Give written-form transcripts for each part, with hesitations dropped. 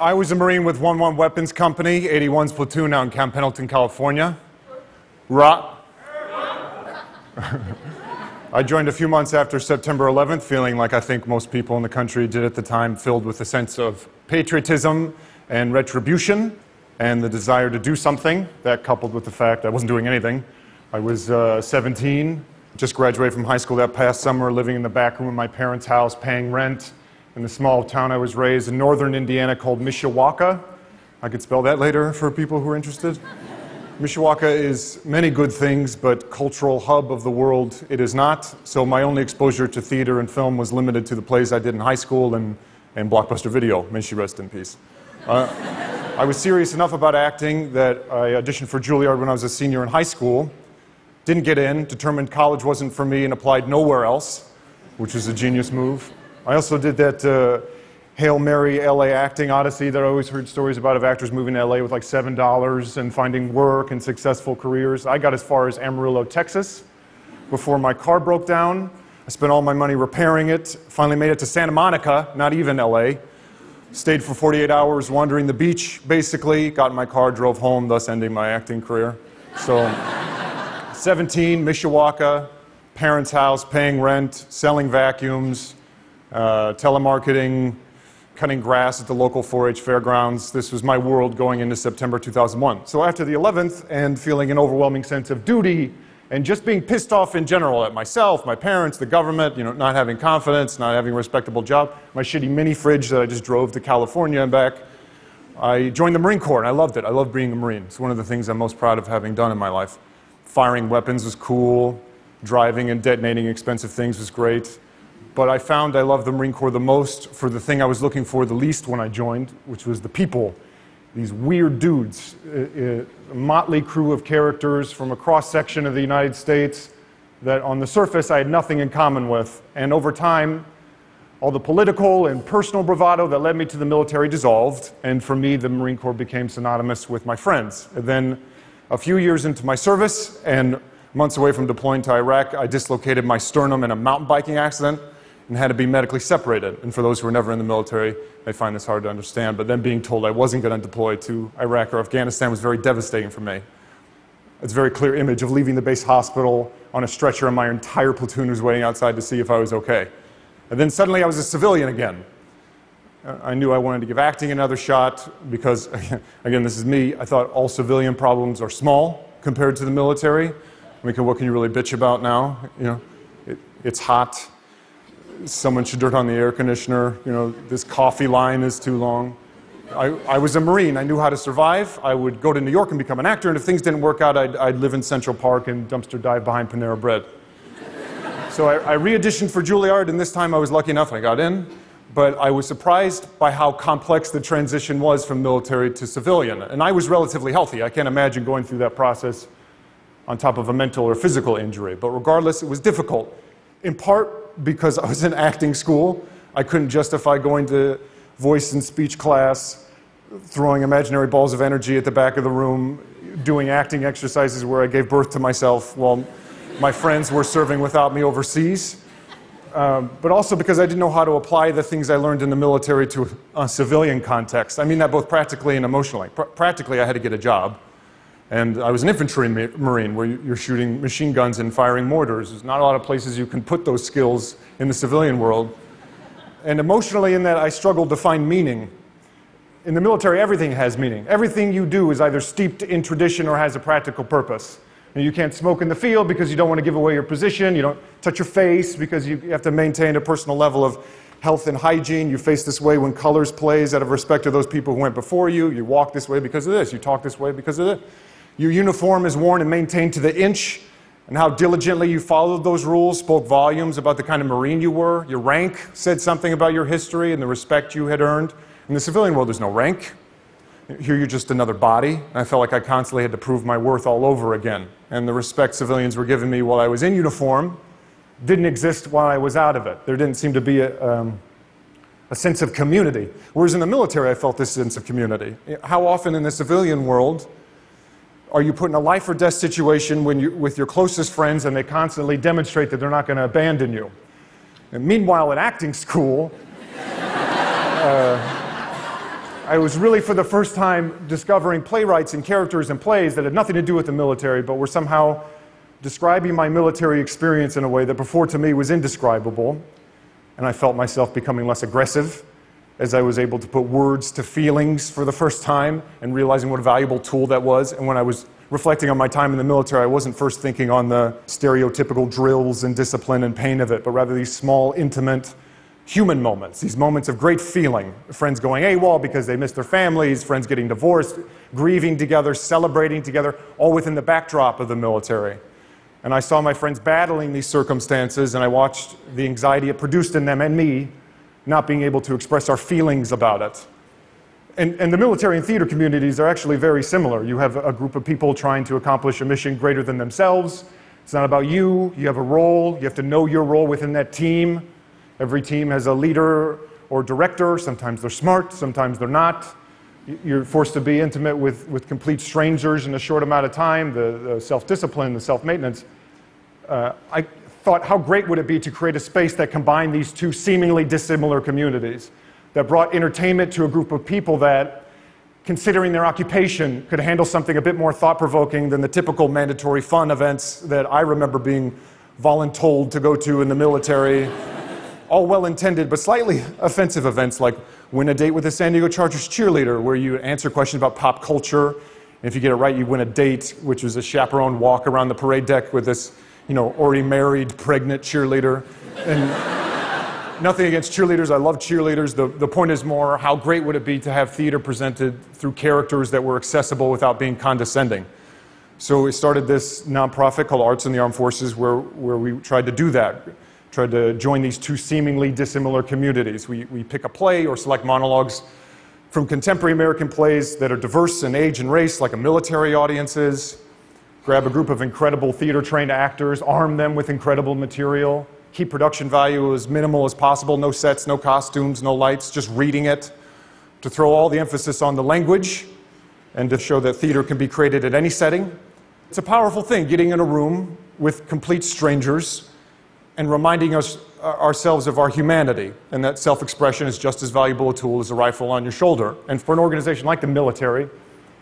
I was a Marine with 1-1 Weapons Company, 81's platoon out in Camp Pendleton, California. I joined a few months after September 11th, feeling like I think most people in the country did at the time, filled with a sense of patriotism and retribution and the desire to do something. That coupled with the fact I wasn't doing anything. I was 17, just graduated from high school that past summer, living in the back room of my parents' house, paying rent in the small town I was raised in northern Indiana called Mishawaka. I could spell that later for people who are interested. Mishawaka is many good things, but cultural hub of the world it is not. So my only exposure to theater and film was limited to the plays I did in high school and Blockbuster Video. May she rest in peace. I was serious enough about acting that I auditioned for Juilliard when I was a senior in high school. Didn't get in, determined college wasn't for me, and applied nowhere else, which was a genius move. I also did that Hail Mary LA acting odyssey that I always heard stories about of actors moving to LA with like $7 and finding work and successful careers. I got as far as Amarillo, Texas before my car broke down. I spent all my money repairing it, finally made it to Santa Monica, not even LA. Stayed for 48 hours wandering the beach, basically, got in my car, drove home, thus ending my acting career. So, 17, Mishawaka, parents' house, paying rent, selling vacuums, telemarketing, cutting grass at the local 4-H fairgrounds. This was my world going into September 2001. So after the 11th and feeling an overwhelming sense of duty and just being pissed off in general at myself, my parents, the government, not having confidence, not having a respectable job, my shitty mini fridge that I just drove to California and back, I joined the Marine Corps and I loved it. I loved being a Marine. It's one of the things I'm most proud of having done in my life. Firing weapons was cool. Driving and detonating expensive things was great. But I found I loved the Marine Corps the most for the thing I was looking for the least when I joined, which was the people. These weird dudes, a motley crew of characters from a cross-section of the United States that on the surface I had nothing in common with. And over time, all the political and personal bravado that led me to the military dissolved. And for me, the Marine Corps became synonymous with my friends. And then a few years into my service and months away from deploying to Iraq, I dislocated my sternum in a mountain biking accident and had to be medically separated. And for those who are never in the military, they find this hard to understand. But then being told I wasn't going to deploy to Iraq or Afghanistan was very devastating for me. It's a very clear image of leaving the base hospital on a stretcher and my entire platoon was waiting outside to see if I was okay. And then suddenly I was a civilian again. I knew I wanted to give acting another shot because, again, this is me, I thought all civilian problems are small compared to the military. I mean, what can you really bitch about now? It's hot. Someone should turn on the air conditioner. This coffee line is too long. I was a Marine. I knew how to survive. I would go to New York and become an actor, and if things didn't work out, I'd live in Central Park and dumpster dive behind Panera Bread. So I re-auditioned for Juilliard, and this time I was lucky enough I got in. But I was surprised by how complex the transition was from military to civilian. And I was relatively healthy. I can't imagine going through that process on top of a mental or physical injury. But regardless, it was difficult. In part because I was in acting school. I couldn't justify going to voice and speech class, throwing imaginary balls of energy at the back of the room, doing acting exercises where I gave birth to myself while my friends were serving without me overseas. But also because I didn't know how to apply the things I learned in the military to a civilian context. I mean that both practically and emotionally. Practically, I had to get a job. And I was an infantry Marine where you're shooting machine guns and firing mortars. There's not a lot of places you can put those skills in the civilian world. And emotionally in that, I struggled to find meaning. In the military, everything has meaning. Everything you do is either steeped in tradition or has a practical purpose. And you can't smoke in the field because you don't want to give away your position. You don't touch your face because you have to maintain a personal level of health and hygiene. You face this way when colors plays out of respect to those people who went before you. You walk this way because of this. You talk this way because of this. Your uniform is worn and maintained to the inch, and how diligently you followed those rules spoke volumes about the kind of Marine you were. Your rank said something about your history and the respect you had earned. In the civilian world, there's no rank. Here you're just another body. And I felt like I constantly had to prove my worth all over again. And the respect civilians were giving me while I was in uniform didn't exist while I was out of it. There didn't seem to be a sense of community. Whereas in the military, I felt this sense of community. How often in the civilian world are you put in a life or death situation with your closest friends and they constantly demonstrate that they're not going to abandon you? And meanwhile, at acting school, I was really, for the first time, discovering playwrights and characters and plays that had nothing to do with the military, but were somehow describing my military experience in a way that before to me was indescribable. And I felt myself becoming less aggressive as I was able to put words to feelings for the first time and realizing what a valuable tool that was. And when I was reflecting on my time in the military, I wasn't first thinking on the stereotypical drills and discipline and pain of it, but rather these small, intimate, human moments, these moments of great feeling. Friends going AWOL because they missed their families, friends getting divorced, grieving together, celebrating together, all within the backdrop of the military. And I saw my friends battling these circumstances, and I watched the anxiety it produced in them and me, not being able to express our feelings about it. And the military and theater communities are actually very similar. You have a group of people trying to accomplish a mission greater than themselves. It's not about you. You have a role. You have to know your role within that team. Every team has a leader or director. Sometimes they're smart, sometimes they're not. You're forced to be intimate with complete strangers in a short amount of time, the self-discipline, the self-maintenance. I thought, how great would it be to create a space that combined these two seemingly dissimilar communities, that brought entertainment to a group of people that, considering their occupation, could handle something a bit more thought-provoking than the typical mandatory fun events that I remember being voluntold to go to in the military. All well-intended, but slightly offensive events like win a date with a San Diego Chargers cheerleader, where you answer questions about pop culture. And if you get it right, you win a date, which was a chaperone walk around the parade deck with this, already married, pregnant cheerleader. And nothing against cheerleaders. I love cheerleaders. The point is more, how great would it be to have theater presented through characters that were accessible without being condescending? So we started this nonprofit called Arts in the Armed Forces, where we tried to do that. Tried to join these two seemingly dissimilar communities. We pick a play or select monologues from contemporary American plays that are diverse in age and race, like a military audience is. Grab a group of incredible theater-trained actors, arm them with incredible material, keep production value as minimal as possible, no sets, no costumes, no lights, just reading it, to throw all the emphasis on the language and to show that theater can be created at any setting. It's a powerful thing, getting in a room with complete strangers and reminding ourselves of our humanity, and that self-expression is just as valuable a tool as a rifle on your shoulder. And for an organization like the military,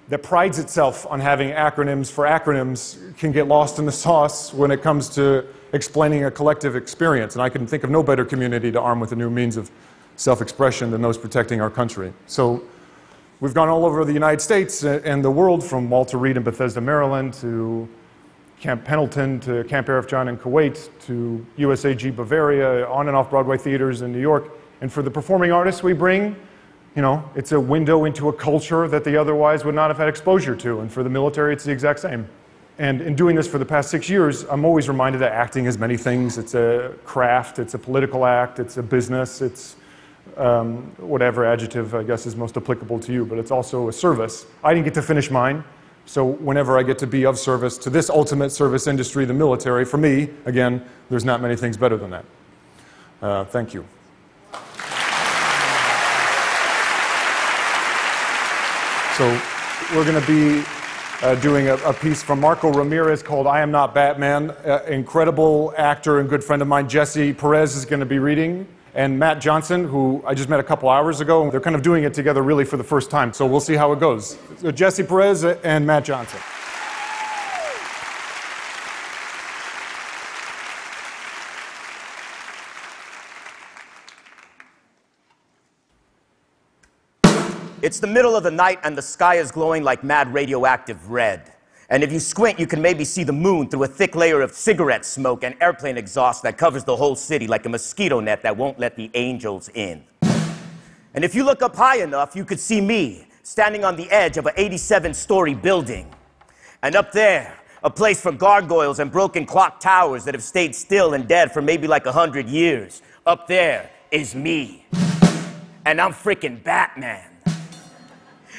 that prides itself on having acronyms for acronyms, can get lost in the sauce when it comes to explaining a collective experience. And I can think of no better community to arm with a new means of self-expression than those protecting our country. So we've gone all over the United States and the world, from Walter Reed in Bethesda, Maryland, to Camp Pendleton, to Camp Arif John in Kuwait, to USAG Bavaria, on and off Broadway theaters in New York. And for the performing artists we bring, it's a window into a culture that they otherwise would not have had exposure to. And for the military, it's the exact same. And in doing this for the past 6 years, I'm always reminded that acting is many things. It's a craft, it's a political act, it's a business, it's whatever adjective I guess is most applicable to you, but it's also a service. I didn't get to finish mine. So whenever I get to be of service to this ultimate service industry, the military, for me, again, there's not many things better than that. Thank you. So we're going to be doing a piece from Marco Ramirez called I Am Not Batman. Incredible actor and good friend of mine, Jesse Perez, is going to be reading. And Matt Johnson, who I just met a couple hours ago. They're kind of doing it together really for the first time, so we'll see how it goes. So Jesse Perez and Matt Johnson. It's the middle of the night and the sky is glowing like mad radioactive red. And if you squint, you can maybe see the moon through a thick layer of cigarette smoke and airplane exhaust that covers the whole city like a mosquito net that won't let the angels in. And if you look up high enough, you could see me standing on the edge of an 87-story building. And up there, a place for gargoyles and broken clock towers that have stayed still and dead for maybe like 100 years. Up there is me. And I'm freaking Batman.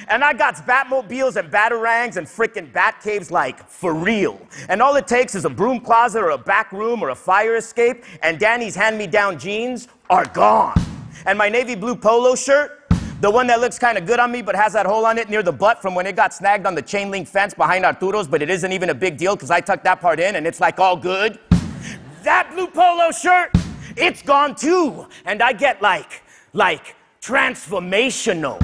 And I got Batmobiles and Batarangs and frickin' Batcaves, like, for real. And all it takes is a broom closet or a back room or a fire escape, and Danny's hand-me-down jeans are gone. And my navy blue polo shirt, the one that looks kind of good on me but has that hole on it near the butt from when it got snagged on the chain link fence behind Arturo's, but it isn't even a big deal because I tucked that part in and it's like all good. That blue polo shirt, it's gone too. And I get like transformational.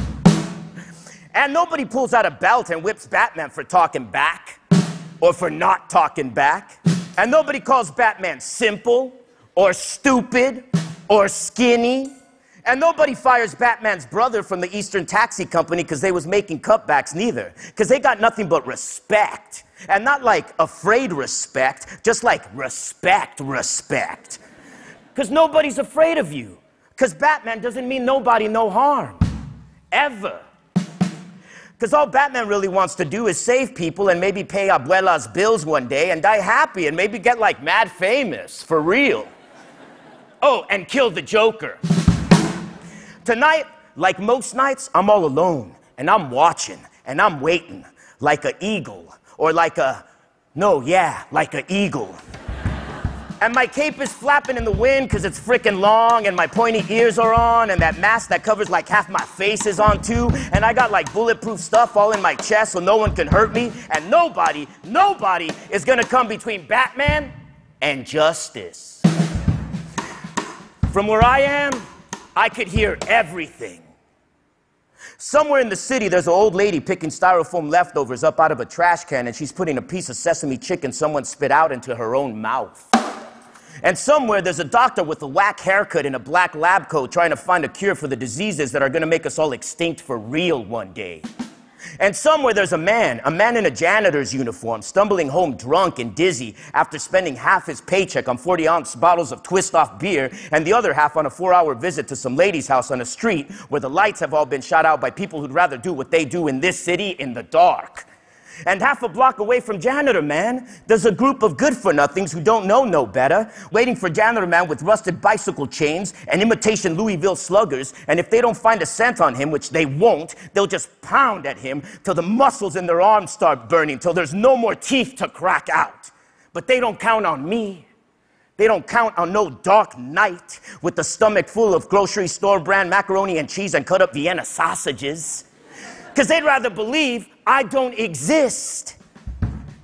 And nobody pulls out a belt and whips Batman for talking back or for not talking back. And nobody calls Batman simple or stupid or skinny. And nobody fires Batman's brother from the Eastern Taxi Company because they was making cutbacks neither. Because they got nothing but respect. And not like afraid respect, just like respect. Because nobody's afraid of you. Because Batman doesn't mean nobody no harm. Ever. Because all Batman really wants to do is save people and maybe pay abuela's bills one day and die happy and maybe get like mad famous, for real. Oh, and kill the Joker. Tonight, like most nights, I'm all alone, and I'm watching, and I'm waiting, like an eagle, or like an eagle. And my cape is flapping in the wind because it's freaking long, and my pointy ears are on, and that mask that covers like half my face is on too, and I got like bulletproof stuff all in my chest so no one can hurt me, and nobody is gonna come between Batman and justice. From where I am, I could hear everything. Somewhere in the city, there's an old lady picking styrofoam leftovers up out of a trash can, and she's putting a piece of sesame chicken someone spit out into her own mouth. And somewhere, there's a doctor with a whack haircut and a black lab coat trying to find a cure for the diseases that are going to make us all extinct for real one day. And somewhere there's a man in a janitor's uniform, stumbling home drunk and dizzy after spending half his paycheck on 40-ounce bottles of twist-off beer and the other half on a 4-hour visit to some lady's house on a street where the lights have all been shot out by people who'd rather do what they do in this city in the dark. And half a block away from Janitor Man, there's a group of good-for-nothings who don't know no better, waiting for Janitor Man with rusted bicycle chains and imitation Louisville sluggers, and if they don't find a scent on him, which they won't, they'll just pound at him till the muscles in their arms start burning, till there's no more teeth to crack out. But they don't count on me. They don't count on no dark night with the stomach full of grocery store brand macaroni and cheese and cut up Vienna sausages. Because they'd rather believe I don't exist.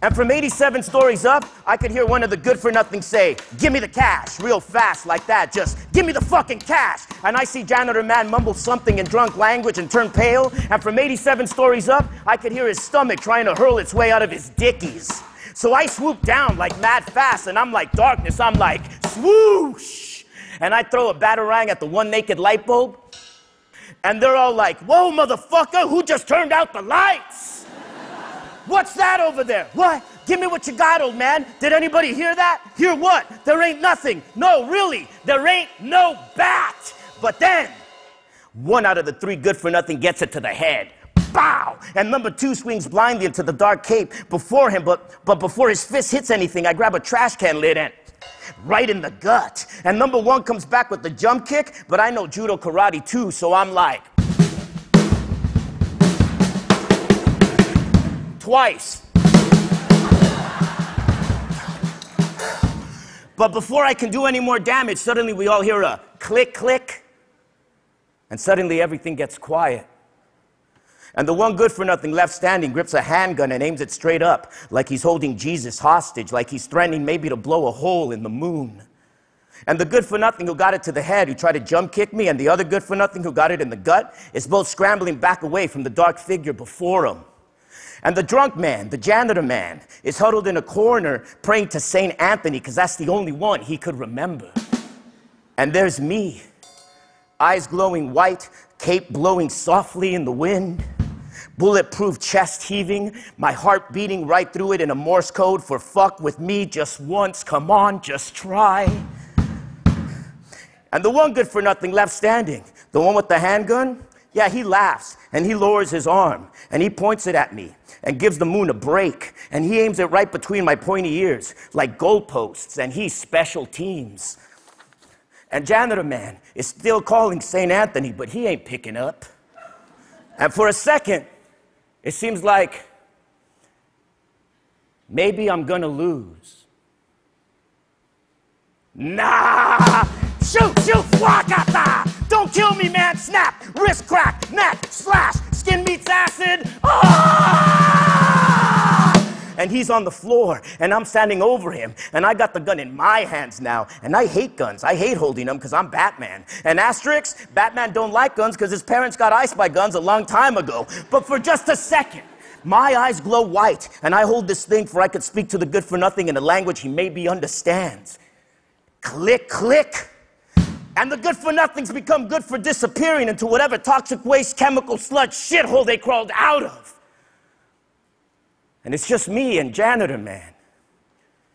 And from 87 stories up, I could hear one of the good-for-nothings say, "Give me the cash," real fast like that, just, "Give me the fucking cash." And I see Janitor Man mumble something in drunk language and turn pale, and from 87 stories up, I could hear his stomach trying to hurl its way out of his dickies. So I swoop down like mad fast, and I'm like darkness, I'm like, swoosh! And I throw a batarang at the one naked light bulb, and they're all like, "Whoa, motherfucker, who just turned out the lights? What's that over there? What? Give me what you got, old man. Did anybody hear that? Hear what? There ain't nothing. No, really, there ain't no bat." But then, one out of the three good-for-nothing gets it to the head. Bow! And number two swings blindly into the dark cape before him, but before his fist hits anything, I grab a trash can lid and right in the gut. And number one comes back with the jump kick, but I know judo karate too, so I'm like, twice. But before I can do any more damage, suddenly we all hear a click, click, and suddenly everything gets quiet. And the one good-for-nothing left standing grips a handgun and aims it straight up, like he's holding Jesus hostage, like he's threatening maybe to blow a hole in the moon. And the good-for-nothing who got it to the head, who tried to jump kick me, and the other good-for-nothing who got it in the gut, is both scrambling back away from the dark figure before him. And the drunk man, the janitor man, is huddled in a corner praying to St. Anthony, because that's the only one he could remember. And there's me, eyes glowing white, cape blowing softly in the wind, bulletproof chest heaving, my heart beating right through it in a Morse code for "fuck with me just once, come on, just try." And the one good-for-nothing left standing, the one with the handgun, yeah, he laughs, and he lowers his arm, and he points it at me, and gives the moon a break, and he aims it right between my pointy ears, like goalposts, and he's special teams. And Janitor Man is still calling St. Anthony, but he ain't picking up. And for a second, it seems like maybe I'm gonna lose. Nah! Shoot, shoot, wakata! Don't kill me, man! Snap! Wrist crack! Neck! Slash! Skin meets acid! Ah! and he's on the floor, and I'm standing over him, and I got the gun in my hands now, and I hate guns. I hate holding them because I'm Batman. And asterisk, Batman don't like guns because his parents got iced by guns a long time ago. But for just a second, my eyes glow white, and I hold this thing for I could speak to the good-for-nothing in a language he maybe understands. Click, click. And the good-for-nothings become good for disappearing into whatever toxic waste, chemical sludge shithole they crawled out of. And it's just me and Janitor Man.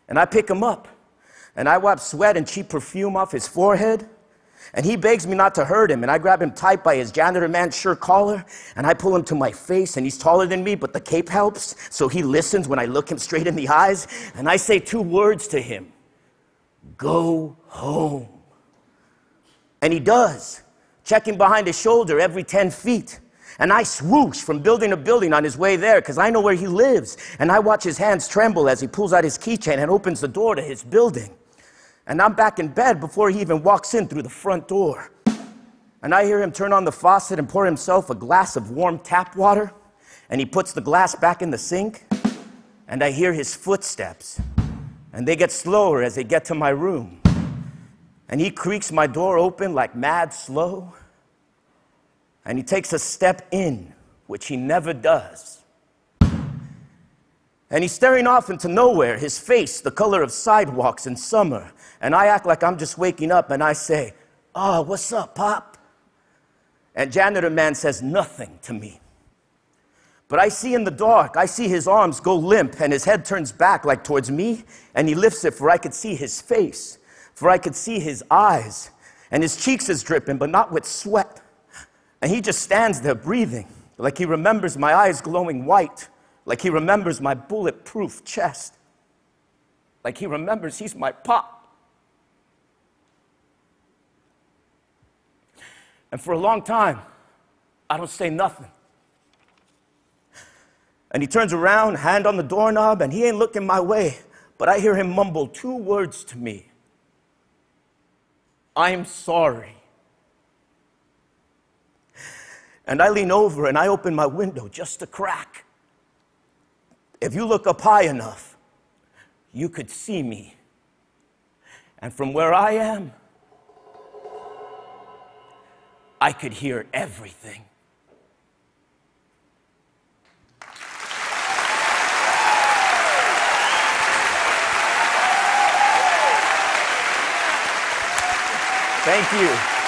And I pick him up, and I wipe sweat and cheap perfume off his forehead, and he begs me not to hurt him, and I grab him tight by his Janitor Man shirt collar, and I pull him to my face, and he's taller than me, but the cape helps, so he listens when I look him straight in the eyes, and I say 2 words to him: go home. And he does, checking behind his shoulder every 10 feet. And I swoosh from building to building on his way there because I know where he lives. And I watch his hands tremble as he pulls out his keychain and opens the door to his building. And I'm back in bed before he even walks in through the front door. And I hear him turn on the faucet and pour himself a glass of warm tap water. And he puts the glass back in the sink. And I hear his footsteps. And they get slower as they get to my room. And he creaks my door open like mad slow. And he takes a step in, which he never does. And he's staring off into nowhere, his face the color of sidewalks in summer. And I act like I'm just waking up, and I say, "Oh, what's up, Pop?" And Janitor Man says nothing to me. But I see in the dark, I see his arms go limp, and his head turns back like towards me, and he lifts it for I could see his face, for I could see his eyes, and his cheeks is dripping, but not with sweat. And he just stands there breathing, like he remembers my eyes glowing white, like he remembers my bulletproof chest, like he remembers he's my Pop. And for a long time, I don't say nothing. And he turns around, hand on the doorknob, and he ain't looking my way, but I hear him mumble 2 words to me: "I'm sorry." And I lean over and I open my window just a crack. If you look up high enough, you could see me. And from where I am, I could hear everything. Thank you.